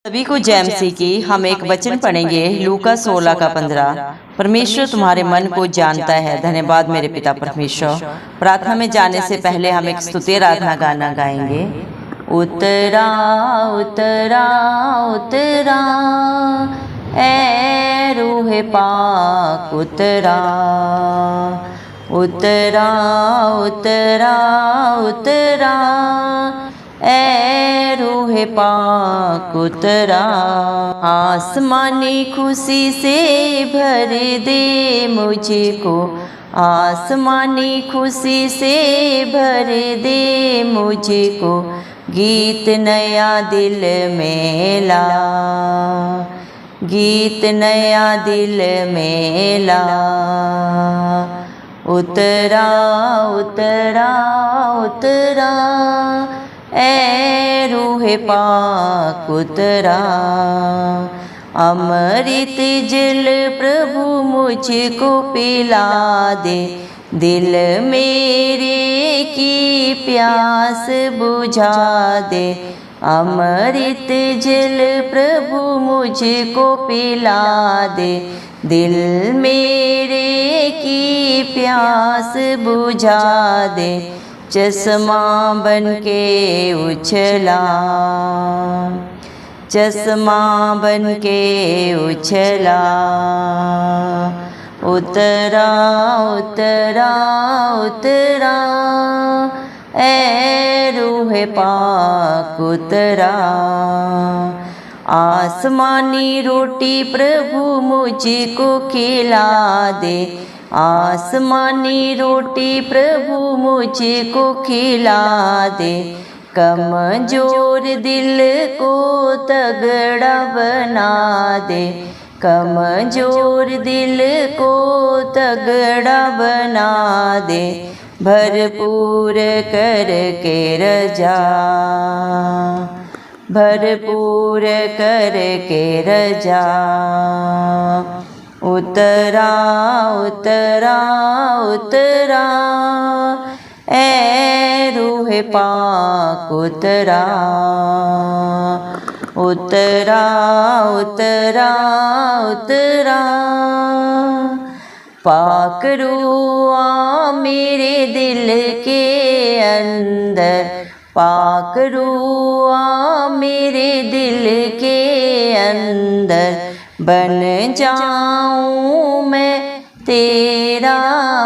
सभी को जय मसीह की। हम एक वचन पढ़ेंगे लूका 16 का 15। परमेश्वर तुम्हारे मन को जानता है। धन्यवाद मेरे पिता परमेश्वर। प्रार्थना में जाने से पहले हम एक स्तुति आराधना गाना गाएंगे। उतरा उतरा उतरा ए रूह पाक उतरा, उतरा उतरा उतरा ए रूह पाक उतरा। आसमानी खुशी से भर दे मुझको, आसमानी खुशी से भर दे मुझको, गीत नया दिल में ला, गीत नया दिल में ला। उतरा उतरा उतरा ए रूह पाक उतरा। अमृत जल प्रभु मुझको पिला दे, दिल मेरे की प्यास बुझा दे। अमृत जल प्रभु मुझको पिला दे, दिल मेरे की प्यास बुझा दे। चश्मा बन के उछला, चश्मा बन के उछला। उतरा उतरा उतरा ए रूह पाक उतरा। आसमानी रोटी प्रभु मुझको खिला दे, आसमानी रोटी प्रभु मुझको खिला दे। कमजोर दिल को तगड़ा बना दे, कमजोर दिल को तगड़ा बना दे। भरपूर करके रजा, भरपूर करके रजा। उतरा उतरा उतरा ए रूह पाक उतरा। उतरा उतरा उतरा पाक रूआ मेरे दिल के अंदर, पाक रूआ मेरे दिल के अंदर। बन जाऊं मैं तेरा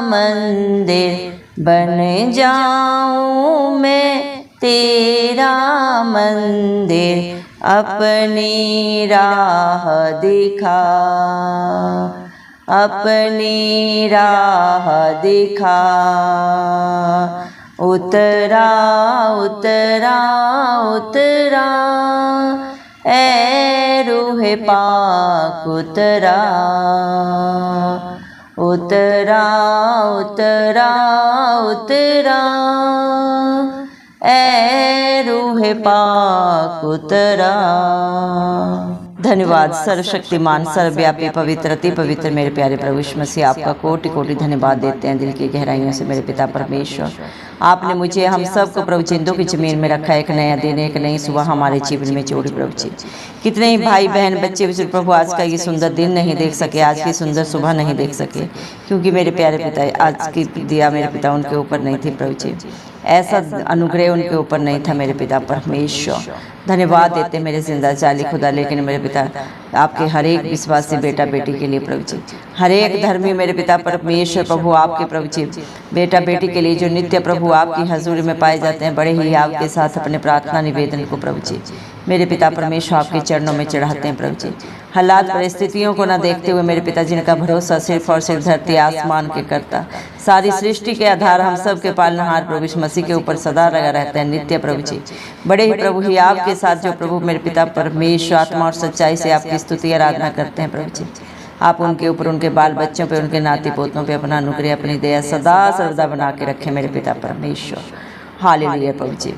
मंदिर, बन जाऊं मैं तेरा मंदिर। अपनी राह दिखा, अपनी राह दिखा। उतरा उतरा उतरा ए रूह पाक उतरा। उतरा उतरा उतरा ए रूह पाक उतरा। धन्यवाद सर्वशक्तिमान सर्वव्यापी पवित्र अति पवित्र मेरे प्यारे प्रभु यीशु मसीह, आपका कोटि कोटि धन्यवाद देते हैं दिल की गहराइयों से मेरे पिता परमेश्वर। आपने मुझे हम सबको प्रभु जिंदों की जमीन में रखा। एक नया दिन, एक नई सुबह हमारे जीवन में जोड़ी प्रभु जी। कितने ही भाई बहन बच्चे बुजुर्ग प्रभु आज का ये सुंदर दिन नहीं देख सके, आज की सुंदर सुबह नहीं देख सके, क्योंकि मेरे प्यारे पिता आज की दिया मेरे पिता उनके ऊपर नहीं थी प्रभु जी। ऐसा अनुग्रह उनके ऊपर नहीं था मेरे पिता परमेश्वर। धन्यवाद देते मेरे जिंदा चाली खुदा, लेकिन मेरे पिता आपके हर एक विश्वासी बेटा बेटी के लिए प्रभु जी, हर एक धर्मी मेरे पिता परमेश्वर प्रभु आपके प्रभु जी बेटा बेटी के लिए जो नित्य प्रभु आपकी हजूरी में पाए जाते हैं, बड़े ही आपके साथ अपने प्रार्थना निवेदन को प्रभु जी मेरे पिता परमेश्वर आपके चरणों में चढ़ाते हैं प्रभु जी। हालात परिस्थितियों को न देखते हुए मेरे पिता जिनका भरोसा सिर्फ और सिर्फ धरती आसमान के करता, सारी सृष्टि के आधार हम सब के पालनहार प्रभु यीशु मसीह के ऊपर सदा लगा रहता है नित्य प्रभु जी। बड़े ही प्रभु ही आपके साथ जो प्रभु मेरे पिता परमेश्वर आत्मा और सच्चाई से आपकी स्तुति आराधना करते हैं प्रभु जी। आप उनके ऊपर, उनके बाल बच्चों पे, उनके नाती पोतों पे अपना अनुग्रह अपनी दया सदा सर्वदा बना के रखें मेरे पिता परमेश्वर। हालेलुया प्रभु जी।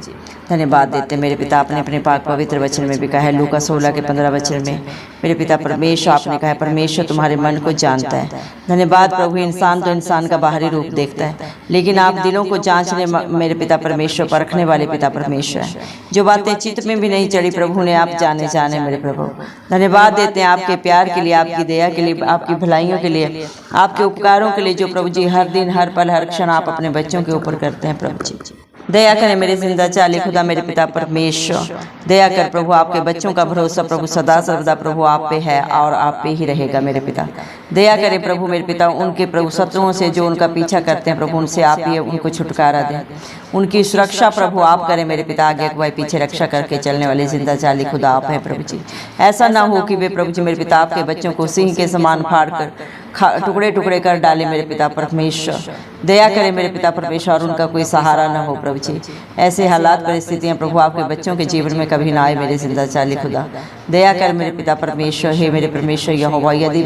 धन्यवाद देते मेरे पिता, आपने अपने पाक पवित्र वचन में भी कहा है, लूका 16 के 15 वचन में मेरे पिता परमेश्वर, आपने कहा है परमेश्वर तुम्हारे मन को जानता है। धन्यवाद प्रभु। इंसान तो इंसान का बाहरी रूप देखता है, लेकिन आप दिलों को जांचने मेरे पिता परमेश्वर, परखने वाले पिता परमेश्वर है। जो बातें चित्त में भी नहीं चढ़ी प्रभु ने आप जाने मेरे प्रभु। धन्यवाद देते हैं आपके प्यार के लिए, आपकी दया के लिए, आपकी भलाइयों के लिए, आपके उपकारों के लिए, जो प्रभु जी हर दिन हर पल हर क्षण आप अपने बच्चों के ऊपर करते हैं प्रभु जी। दया करें मेरे जिंदा चाली खुदा मेरे पिता परमेश्वर, दया कर प्रभु। आपके बच्चों का भरोसा प्रभु सदा सर्वदा प्रभु आप पे है और आप पे ही रहेगा मेरे पिता। दया करें प्रभु मेरे पिता, उनके प्रभु शत्रुओं से जो उनका पीछा करते हैं प्रभु, उनसे आप ही उनको छुटकारा दें। उनकी सुरक्षा प्रभु आप करें मेरे पिता। आगे अगुवाई पीछे रक्षा करके चलने वाले जिंदा चाली खुदा आप है प्रभु जी। ऐसा ना हो कि वे प्रभु जी मेरे पिता आपके बच्चों को सिंह के समान फाड़ कर टुकड़े टुकड़े कर डाले मेरे पिता परमेश्वर। दया करें मेरे पिता परमेश्वर, और उनका कोई सहारा ना हो प्रभु जी। ऐसे हालात परिस्थितियां प्रभु आपके बच्चों के जीवन में कभी ना आए मेरे जिंदा चाली खुदा। दया कर मेरे पिता परमेश्वर। हे मेरे परमेश्वर यहोवा, यदि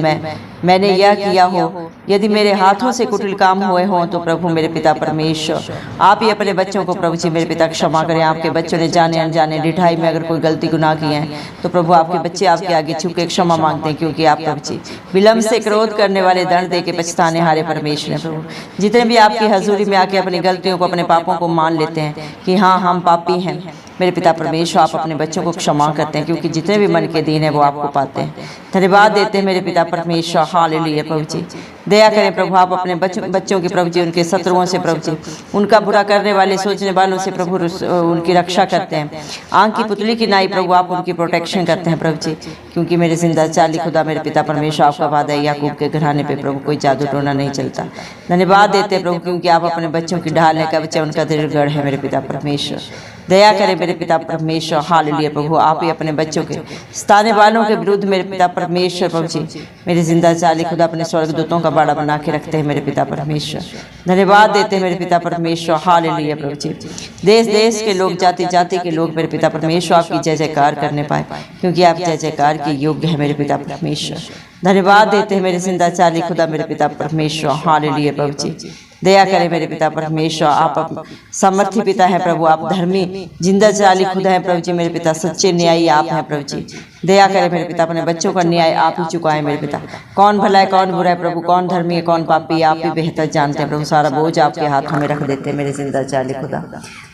मैंने यह किया हो, यदि मेरे हाथों से कुटिल काम हुए हों, तो प्रभु मेरे पिता परमेश्वर आप ही अपने बच्चों को प्रभु जी मेरे पिता क्षमा करें। आपके बच्चों ने जाने अनजाने ढिठाई में अगर कोई गलती गुनाह किए हैं, तो प्रभु आपके बच्चे आपके आगे झुक के क्षमा मांगते हैं, क्योंकि आप प्रभु जी विलम्ब से क्रोध करने वाले, दंड दे के पछताने हारे परमेश्वर हैं प्रभु। जितने भी आपकी हजूरी में आके अपनी गलतियों को, अपने पापों को मान लेते हैं कि हाँ हम पापी हैं मेरे पिता परमेश्वर, आप अपने बच्चों को क्षमा करते हैं, क्योंकि जितने भी मन के दीन है वो आपको पाते हैं। धन्यवाद देते हैं मेरे पिता परमेश्वर। हालेलुया प्रभु जी। दया करें प्रभु आप अपने बच्चों के प्रभु जी, उनके शत्रुओं से प्रभु जी, उनका बुरा करने वाले सोचने वालों से प्रभु उनकी रक्षा करते हैं। आंख की पुतली की नाई प्रभु आप उनकी प्रोटेक्शन करते हैं प्रभु जी, क्योंकि मेरे जिंदा चाली खुदा मेरे पिता परमेश्वर आपका वादा है, याकूब के घराने पे प्रभु कोई जादू टोना नहीं चलता। धन्यवाद देते हैं प्रभु, क्योंकि आप अपने बच्चों की ढाल है, कवच उनका दृढ़ है मेरे पिता परमेश्वर। दया करें मेरे पिता परमेश्वर। हालेलुया प्रभु। आप ही अपने बच्चों के सताने वालों के विरुद्ध मेरे पिता परमेश्वर प्रभु जी मेरे जिंदा चाली खुदा अपने स्वर्गदूतों का बाड़ा बना के रखते हैं मेरे पिता परमेश्वर। धन्यवाद देते हैं मेरे पिता परमेश्वर। हालेलुया प्रभु जी। देश देश के लोग, जाति जाति के लोग मेरे पिता परमेश्वर आपकी जय जयकार करने पाए, क्योंकि आप जय जयकार के योग्य है मेरे पिता परमेश्वर। धन्यवाद देते हैं मेरे जिंदा चाली खुदा मेरे पिता परमेश्वर। हालेलुया प्रभु जी। दया करें मेरे पिता परमेश्वर। आप समर्थी पिता है प्रभु, आप धर्मी जिंदा चाली खुदा है प्रभु जी मेरे पिता। सच्चे न्यायी आप हैं प्रभु जी। दया करें मेरे पिता, अपने बच्चों का न्याय आप ही चुकाएं मेरे पिता। कौन भला है कौन बुरा है प्रभु, कौन धर्मी है कौन पापी, आप ही बेहतर जानते हैं प्रभु। सारा बोझ आपके हाथों में रख देते हैं मेरे जिंदा चाली खुदा।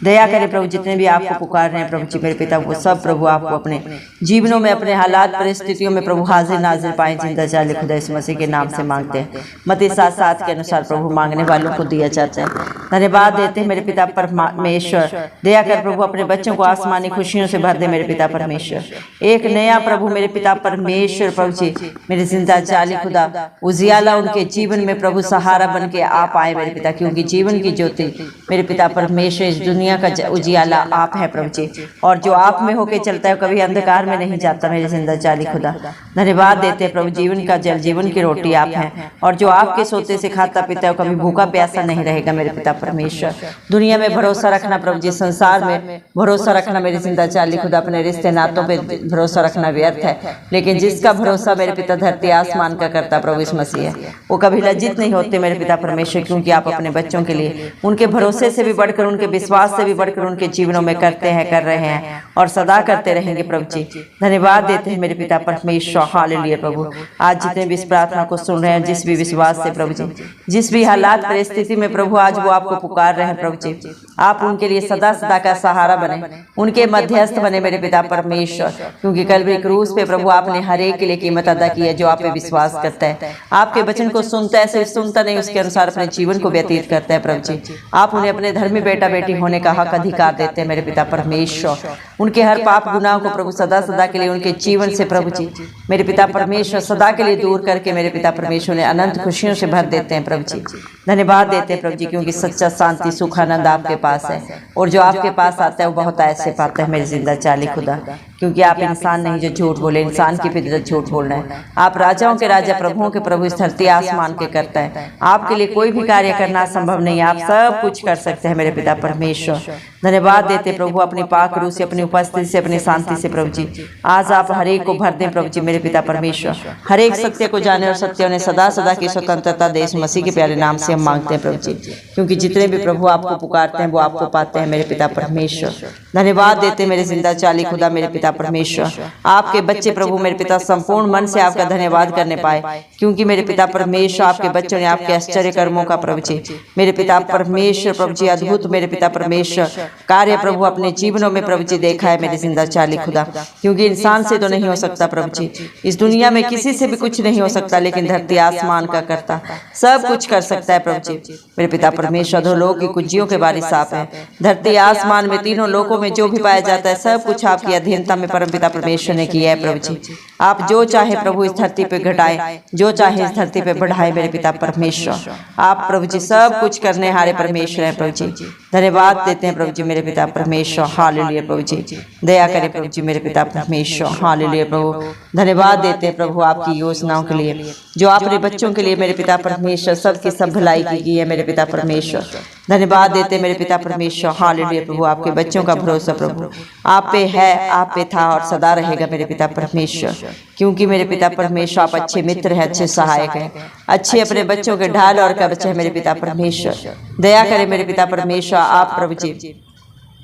दया करें प्रभु, जितने भी आपको पुकार रहे हैं प्रभु जी मेरे पिता, वो सब प्रभु आपको अपने जीवनों में, अपने हालात परिस्थितियों में प्रभु हाजिर नाजिर पाए जिंदा चाली खुदा इस मसीह के नाम से मांगते हैं। मत्ती 7:7 के अनुसार प्रभु मांगने वालों को दिया जाता है। धन्यवाद देते हैं मेरे पिता परमेश्वर। दया कर प्रभु अपने बच्चों को आसमानी खुशियों से भर दे मेरे पिता परमेश्वर। एक नया प्रभु मेरे पिता परमेश्वर प्रभु जी मेरे जिंदा चाली खुदा उजियाला उनके जीवन में प्रभु सहारा बन के आप आए मेरे पिता, क्योंकि जीवन की ज्योति मेरे पिता परमेश्वर इस दुनिया का उजियाला आप है प्रभु जी, और जो आप में होके चलता है कभी अंधकार में नहीं जाता मेरे जिंदा चाली खुदा। धन्यवाद देते हैं प्रभु, जीवन का जल, जीवन की रोटी आप हैं, और जो आपके सोते से खाता पीता है कभी भूखा प्यासा नहीं रहेगा मेरे पिता परमेश्वर। दुनिया में भरोसा रखना प्रभु जी, संसार में भरोसा रखना मेरे जिंदा चाली खुदा, अपने रिश्ते नातों पे भरोसा रखना व्यर्थ है, लेकिन जिसका भरोसा मेरे पिता धरती आसमान का करता प्रभु इस मसीह है, वो कभी लज्जित नहीं होते मेरे पिता परमेश्वर, क्योंकि आप अपने बच्चों के लिए उनके भरोसे से भी बढ़कर, उनके विश्वास से भी बढ़कर उनके जीवनों में करते हैं, कर रहे हैं और सदा करते रहेंगे प्रभु जी। धन्यवाद देते हैं मेरे पिता परमेश्वर। हालेलुया प्रभु। आज जितने भी इस प्रार्थना को सुन रहे हैं, जिस भी विश्वास से प्रभु जी, जिस भी हालात परिस्थिति में प्रभु आज वो आपको पुकार रहे हैं प्रभु जी, आप उनके लिए सदा सदा का सहारा बने, उनके मध्यस्थ बने मेरे पिता परमेश्वर, क्योंकि कल्वरी क्रूस पे प्रभु आपने हर एक के लिए कीमत अदा की है जो आप पे विश्वास करता है, आपके वचन को सुनता है, सिर्फ सुनता नहीं उसके अनुसार अपने जीवन को व्यतीत करता है प्रभु जी। आप उन्हें अपने धर्मी बेटा बेटी होने का हक अधिकार देते हैं मेरे पिता परमेश्वर। उनके हर पाप गुनाह को प्रभु सदा सदा के लिए उनके जीवन से प्रभु जी मेरे पिता परमेश्वर सदा के लिए दूर करके मेरे पिता परमेश्वर ने अनंत खुशियों से भर देते हैं प्रभु जी। धन्यवाद देते हैं प्रभु जी, क्योंकि सच्चा शांति सुख आनंद आपके पास है, और जो आपके पास आता है वो बहुत ऐसे पाता है मेरे जिंदा चाली खुदा। क्योंकि आप इंसान नहीं जो झूठ बोले, इंसान की फितरत झूठ बोलना है। आप राजाओं के राजा, प्रभुओं के प्रभु, इस धरती आसमान के करता है। आपके लिए कोई भी कार्य करना संभव नहीं, आप सब कुछ कर सकते हैं मेरे पिता परमेश्वर। धन्यवाद देते प्रभु अपनी पाक रूह से, अपनी उपस्थिति से, अपनी शांति से प्रभु जी। आज आप हरेक को भर दें प्रभु जी मेरे पिता परमेश्वर, हरेक सत्य को जाने और सत्य ने सदा सदा की स्वतंत्रता दे, इस मसीह के प्यारे नाम से हम मांगते हैं प्रभु जी। क्योंकि जितने भी प्रभु आपको पुकारते हैं वो आपको पाते हैं मेरे पिता परमेश्वर। धन्यवाद देते मेरे जिंदा चाली खुदा मेरे पिता परमेश्वर। आपके बच्चे प्रभु मेरे पिता संपूर्ण मन से आपका धन्यवाद करने पाए, क्योंकि मेरे पिता परमेश्वर आपके बच्चों ने आपके आश्चर्य कर्मों का प्रभु जी मेरे पिता परमेश्वर प्रभु जी अद्भुत मेरे पिता परमेश्वर कार्य प्रभु अपने जीवनों में प्रभु जी देखा है मेरे जिंदा चाली खुदा। क्योंकि इंसान से तो नहीं हो सकता प्रभु जी, इस दुनिया में किसी से भी कुछ नहीं हो सकता, लेकिन धरती आसमान का करता सब कुछ कर सकता है प्रभु जी मेरे पिता परमेश्वर। दो लोग की कुंजियों के बारिश आप है, धरती आसमान में तीनों लोकों में जो भी पाया जाता है सब कुछ आपकी अधीनता में परम पिता परमेश्वर ने किया है प्रभु जी। आप जो चाहे प्रभु इस धरती पे घटाए, जो चाहे इस धरती पे बढ़ाए मेरे पिता परमेश्वर। आप प्रभु जी सब कुछ करने हारे परमेश्वर है प्रभु जी। धन्यवाद देते हैं प्रभु जी मेरे पिता परमेश्वर। हालेलुया प्रभु जी, दया करें प्रभु जी मेरे पिता परमेश्वर। हालेलुया प्रभु, धन्यवाद देते हैं प्रभु आपकी योजनाओं के लिए जो आपने बच्चों के लिए मेरे पिता परमेश्वर सबकी सब भलाई की गई है मेरे पिता परमेश्वर। धन्यवाद देते मेरे पिता परमेश्वर। हालेलुया प्रभु, आपके बच्चों का भरोसा प्रभु आप पे है, आप पे था और सदा रहेगा मेरे पिता परमेश्वर। क्योंकि मेरे पिता परमेश्वर आप अच्छे मित्र हैं, अच्छे सहायक हैं, अच्छे अपने बच्चों के ढाल और कवच है मेरे पिता परमेश्वर। दया करें मेरे पिता परमेश्वर आप प्रभु जी।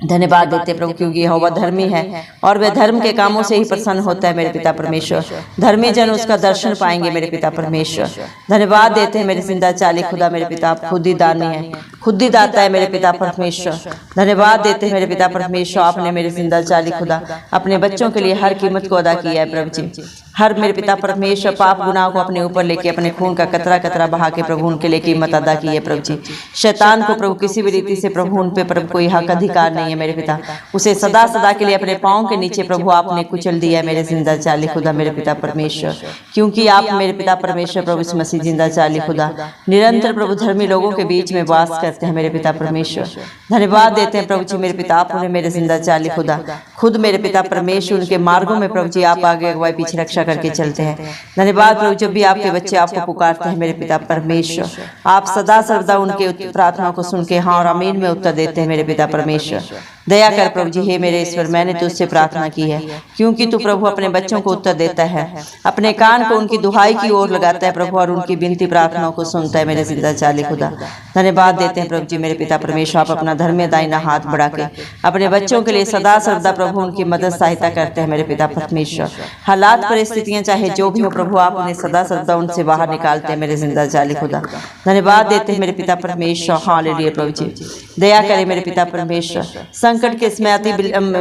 धन्यवाद देते प्रभु, क्योंकि यहोवा धर्मी है और वह धर्म के कामों से ही प्रसन्न होता है मेरे पिता परमेश्वर। धर्मी जन उसका दर्शन पाएंगे मेरे पिता परमेश्वर। धन्यवाद देते हैं मेरे जिंदा चाली खुदा मेरे पिता, आप खुद ही दानी है, खुद ही दाता है मेरे पिता परमेश्वर। धन्यवाद देते हैं मेरे पिता परमेश्वर, आपने मेरे जिंदा चाली खुदा अपने बच्चों के लिए हर कीमत को अदा किया है प्रभु जी। हर मेरे पिता परमेश्वर पाप गुनाह को अपने ऊपर लेके अपने खून का कतरा कतरा बहा के प्रभु उनके लिए कीमत अदा की है प्रभु जी। शैतान को प्रभु किसी भी रीति से प्रभु उन पे प्रभु कोई हक अधिकार नहीं है मेरे पिता, उसे सदा सदा के लिए अपने पांव के नीचे प्रभु आपने कुचल दिया है मेरे जिंदा चाली खुदा मेरे पिता परमेश्वर। क्योंकि आप मेरे पिता परमेश्वर प्रभु इस मसीह जिंदा चाली खुदा निरंतर प्रभु धर्मी लोगों के बीच में वास करते हैं मेरे पिता परमेश्वर। धन्यवाद देते हैं प्रभु जी मेरे पिता, आपने मेरे जिंदा चाली खुदा खुद मेरे पिता परमेश्वर उनके मार्गों में प्रभु जी आप आगे अगुवाई पीछे रक्षा करके चलते हैं। धन्यवाद प्रभु, जब भी आपके बच्चे आपको पुकारते हैं मेरे पिता परमेश्वर आप सदा सर्वदा उनके प्रार्थना को सुन के हाँ और आमीन में उत्तर देते हैं मेरे पिता परमेश्वर। दया कर प्रभु जी, हे मेरे ईश्वर मैंने तुझसे प्रार्थना की है, क्योंकि तू प्रभु अपने बच्चों को उत्तर देता है, अपने कान को उनकी दुहाई की ओर लगाता है प्रभु और उनकी विनती प्रार्थनाओं को सुनता है मेरे जिंदा चाली खुदा। धन्यवाद देते हैं प्रभु जी मेरे पिता परमेश्वर, आप अपना धर्म दाहिना हाथ बढ़ा के अपने बच्चों के लिए सदा सर्वदा प्रभु उनकी मदद सहायता करते हैं मेरे पिता परमेश्वर। हालात परिस्थितियां चाहे जो भी हो प्रभु आप उन्हें सदा सर्वदा उनसे बाहर निकालते हैं मेरे जिंदा चाली खुदा। धन्यवाद देते हैं मेरे पिता परमेश्वर। हालेलुया प्रभु जी, दया करें मेरे पिता परमेश्वर। संकट के समय आती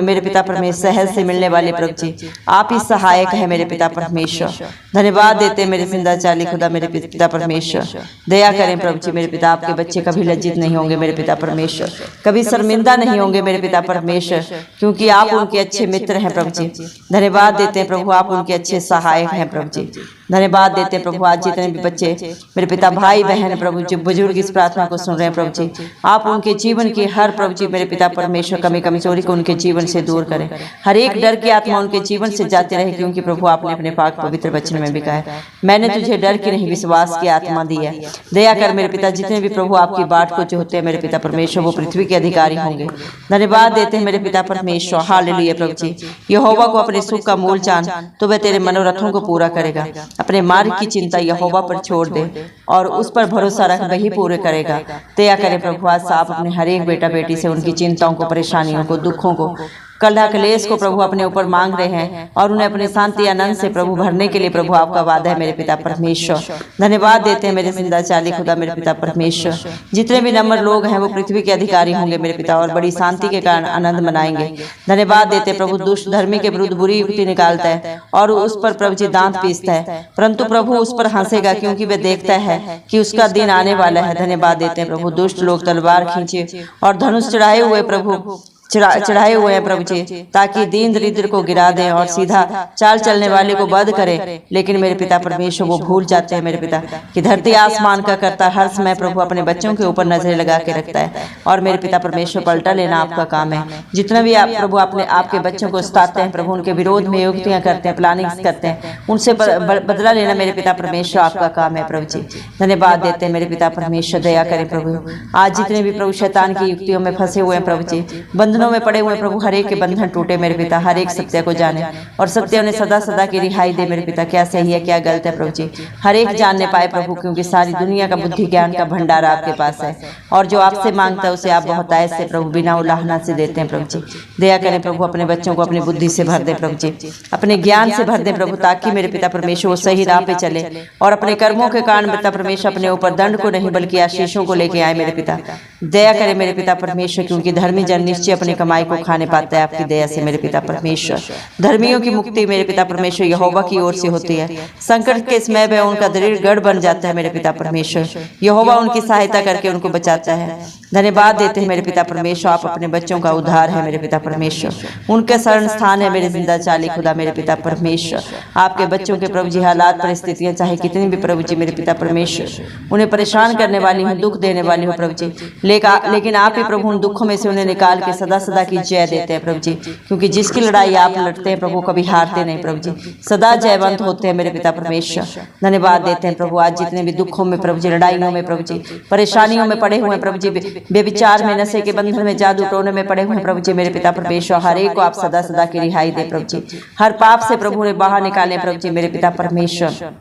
मेरे पिता परमेश्वर सहज से मिलने वाले प्रभु जी आप ही सहायक है मेरे पिता परमेश्वर। धन्यवाद देते हैं मेरे जिंदा चाली खुदा मेरे पिता परमेश्वर। दया करें प्रभु जी मेरे पिता, आपके बच्चे कभी लज्जित नहीं होंगे मेरे पिता परमेश्वर, कभी शर्मिंदा नहीं होंगे मेरे पिता परमेश्वर, क्योंकि आप उनके अच्छे मित्र हैं प्रभु जी। धन्यवाद देते हैं प्रभु, आप उनके अच्छे सहायक हैं प्रभु जी। धन्यवाद देते हैं प्रभु, आज जितने भी बच्चे मेरे पिता भाई बहन प्रभु जो बुजुर्ग इस प्रार्थना को सुन रहे हैं प्रभु जी आप उनके जीवन की हर प्रभु जी मेरे पिता परमेश्वर कमी कमजोरी को उनके जीवन से दूर करें, हर एक डर की आत्मा उनके जीवन से जाते रहे, क्योंकि प्रभु आपने अपने पाक पवित्र वचन में भी कहा है मैंने तुझे डर की नहीं विश्वास की आत्मा दी है। दया कर मेरे पिता, जितने भी प्रभु आपकी बाट को जो होते हैं मेरे पिता परमेश्वर वो पृथ्वी के अधिकारी होंगे। धन्यवाद देते हैं मेरे पिता परमेश्वर। हालेलुया प्रभु जी, यहोवा को अपने सुख का मूल जान तो वह तेरे मनोरथों को पूरा करेगा। अपने मार्ग की चिंता यहोवा पर छोड़ दे और उस पर भरोसा रख, वही पूरे करेगा। दया करे प्रभु, आज आप अपने हर एक बेटा बेटी से उनकी चिंताओं को, परेशानियों को, दुखों को, कलह क्लेश को प्रभु अपने ऊपर मांग रहे हैं और उन्हें अपने शांति आनंद से प्रभु भरने के लिए प्रभु आपका वादा है मेरे पिता परमेश्वर। धन्यवाद देते हैं मेरे जिंदा चाली खुदा मेरे पिता परमेश्वर। जितने भी नंबर लोग हैं वो पृथ्वी के अधिकारी होंगे मेरे पिता और बड़ी शांति के कारण आनंद मनाएंगे। धन्यवाद देते प्रभु, दुष्ट धर्मी के विरुद्ध बुरी युक्ति निकालता है और उस पर प्रभु जी दांत पीसता है, परंतु प्रभु उस पर हंसेगा क्योंकि वह देखता है कि उसका दिन आने वाला है। धन्यवाद देते हैं प्रभु, दुष्ट लोग तलवार खींचे और धनुष चढ़ाए हुए प्रभु चढ़ाए हुए हैं प्रभु जी, ताकि दीन दरिद्र को गिरा दें और सीधा चाल चलने वाले को बद करें। लेकिन मेरे पिता परमेश्वर वो भूल जाते हैं मेरे पिता कि धरती आसमान का करता हर समय प्रभु अपने बच्चों के ऊपर नजरें लगा के रखता है। और मेरे पिता परमेश्वर पलटा लेना आपका काम है। जितना भी आप प्रभु अपने आपके बच्चों को सताते हैं प्रभु, उनके विरोध में युक्तियां करते हैं, प्लानिंग्स करते हैं, उनसे बदला लेना मेरे पिता परमेश्वर आपका काम है प्रभु जी। धन्यवाद देते हैं मेरे पिता परमेश्वर, दया करें प्रभु। आज जितने भी प्रभु शैतान की युक्तियों में फंसे हुए हैं प्रभु जी, बंधनों में पड़े हुए प्रभु, हर एक के बंधन टूटे मेरे पिता, हर एक सत्य को जाने और सत्य उन्हें सदा सदा की रिहाई दे मेरे पिता। क्या सही है क्या गलत है प्रभु जी, हर एक जानने पाए प्रभु, क्योंकि सारी दुनिया का बुद्धि ज्ञान का भंडार आपके पास है। और जो आपसे मांगता है उसे आप बहुत आयत से प्रभु बिना उलाहना से देते हैं प्रभु जी। दया करें प्रभु, अपने बच्चों को अपनी बुद्धि से भर दे प्रभु जी, अपने ज्ञान से भर दे प्रभु, ताकि मेरे पिता परमेश्वर वो सही राह पे चले और अपने कर्मों के कारण पिता परमेश्वर अपने ऊपर दंड को नहीं बल्कि आशीषों को लेके आए मेरे पिता। दया करें मेरे पिता परमेश्वर, क्योंकि धर्मी जन निश्चय अपनी कमाई को खाने पाता है आपकी दया से मेरे पिता परमेश्वर। धर्मियों की मुक्ति मेरे पिता परमेश्वर यहोवा की ओर से होती है। संकट के समय में उनका दृढ़ गढ़ बन जाता है मेरे पिता परमेश्वर। यहोवा उनकी सहायता करके उनको बचाता है। धन्यवाद देते हैं मेरे पिता परमेश्वर, आप अपने बच्चों का उद्धार है मेरे पिता परमेश्वर, उनके शरण स्थान है मेरे जिंदा चाली खुदा मेरे पिता परमेश्वर। आपके बच्चों के प्रभु जी हालात परिस्थितियां चाहे कितनी भी प्रभु जी मेरे पिता परमेश्वर उन्हें परेशान करने वाली हो, दुख देने वाली हो प्रभु जी, लेकिन आप ही प्रभु उन दुखों में से उन्हें निकाल के सदा सदा की जय देते हैं प्रभु जी। क्योंकि जिसकी लड़ाई आप लड़ते हैं प्रभु, कभी हारते नहीं प्रभु जी, सदा जयवंत होते हैं मेरे पिता परमेश्वर। धन्यवाद देते हैं प्रभु, आज जितने भी दुखों में प्रभु जी, लड़ाइयों में प्रभु जी, परेशानियों में पड़े हुए प्रभु जी, बेविचार में, नशे के बंधन में, जादू टोने में पड़े हुए प्रभु जी मेरे पिता परमेश्वर, हर एक को आप सदा सदा की रिहाई दे प्रभु जी, हर पाप से प्रभु ने बाहर निकाले प्रभु जी मेरे पिता परमेश्वर।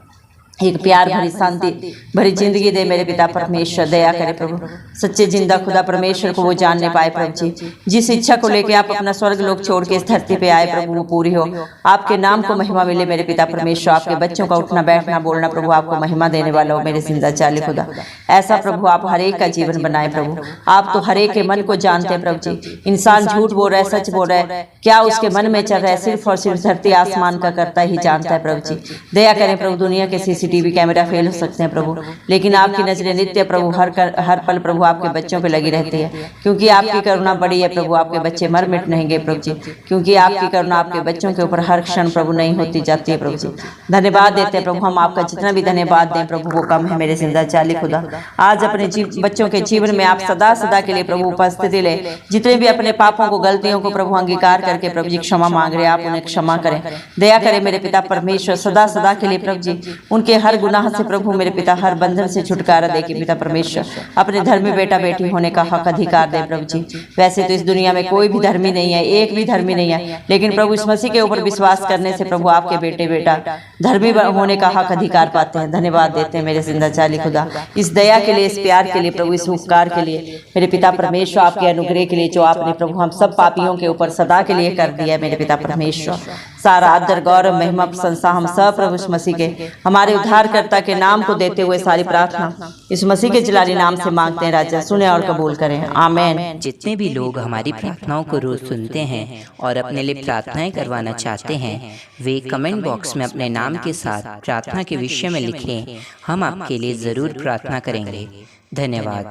एक प्यार भरी शांति भरी जिंदगी दे मेरे पिता परमेश्वर। दया करे प्रभु, सच्चे जिंदा खुदा परमेश्वर को वो जानने पाए प्रभु जी। जिस इच्छा को लेके आप अपना स्वर्ग लोक छोड़ के इस धरती पे आए प्रभु, वो पूरी हो। आपके नाम को महिमा मिले मेरे पिता परमेश्वर। आपके बच्चों का उठना बैठना बोलना प्रभु आपको महिमा देने वाला हो मेरे जिंदा चाली खुदा। ऐसा प्रभु आप हर एक का जीवन बनाए प्रभु। आप तो हर एक के मन को जानते हैं प्रभु जी। इंसान झूठ बोल रहा है, सच बोल रहा है, क्या उसके मन में चल रहा है, सिर्फ और सिर्फ धरती आसमान का करता ही जानता है प्रभु जी। दया करें प्रभु, दुनिया के सीसीटीवी कैमरा फेल हो सकते हैं प्रभु, लेकिन आपकी नजरें नित्य प्रभु हर पल प्रभु आपके बच्चों पे लगी रहती है, क्योंकि आपकी करुणा बड़ी है प्रभु। आपके बच्चे मर मिट नहीं गए प्रभु जी, क्योंकि आपकी करुणा आपके बच्चों के ऊपर हर क्षण प्रभु नहीं होती जाती है प्रभु जी। धन्यवाद देते हैं प्रभु, हम आपका जितना भी धन्यवाद दें प्रभु वो कम है मेरे जिंदा चाली खुदा। आज अपने बच्चों के जीवन में आप सदा सदा के लिए प्रभु उपस्थिति ले। जितने भी अपने पापों को गलतियों को प्रभु अंगीकार करके प्रभु जी क्षमा मांग रहे, आप उन्हें क्षमा करें। दया करें मेरे पिता परमेश्वर, सदा सदा के लिए प्रभु जी उनके हर गुनाह से प्रभु मेरे पिता, हर बंधन से छुटकारा दे कि पिता परमेश्वर अपने धर्मी बेटा बेटी होने का हक अधिकार दे प्रभु जी। वैसे तो इस दुनिया में कोई भी धर्मी नहीं है, एक भी धर्मी नहीं है, लेकिन प्रभु इस मसीह के ऊपर विश्वास करने से प्रभु आपके बेटे बेटा धर्मी होने का हक अधिकार पाते हैं। धन्यवाद देते हैं मेरे जिंदा चाली खुदा, इस दया के लिए, इस प्यार के लिए प्रभु, इस उपकार के लिए मेरे पिता परमेश्वर, आपके अनुग्रह के लिए जो आपने प्रभु हम सब पापियों के ऊपर सदा के लिए कर दिया है मेरे पिता परमेश्वर। सारा आदर गौरव महिमा प्रशंसा हम सब प्रभु इस मसीह के हमारे उद्धारकर्ता के नाम को देते हुए सारी प्रार्थना इस मसीह के जलाली नाम से मांगते हैं। राजा सुने और कबूल करें, आमीन। जितने भी लोग हमारी प्रार्थनाओं को रोज सुनते हैं और अपने लिए प्रार्थनाएं करवाना चाहते हैं, वे कमेंट बॉक्स में अपने नाम के साथ प्रार्थना के विषय में लिखें। हम आपके लिए जरूर प्रार्थना करेंगे। धन्यवाद।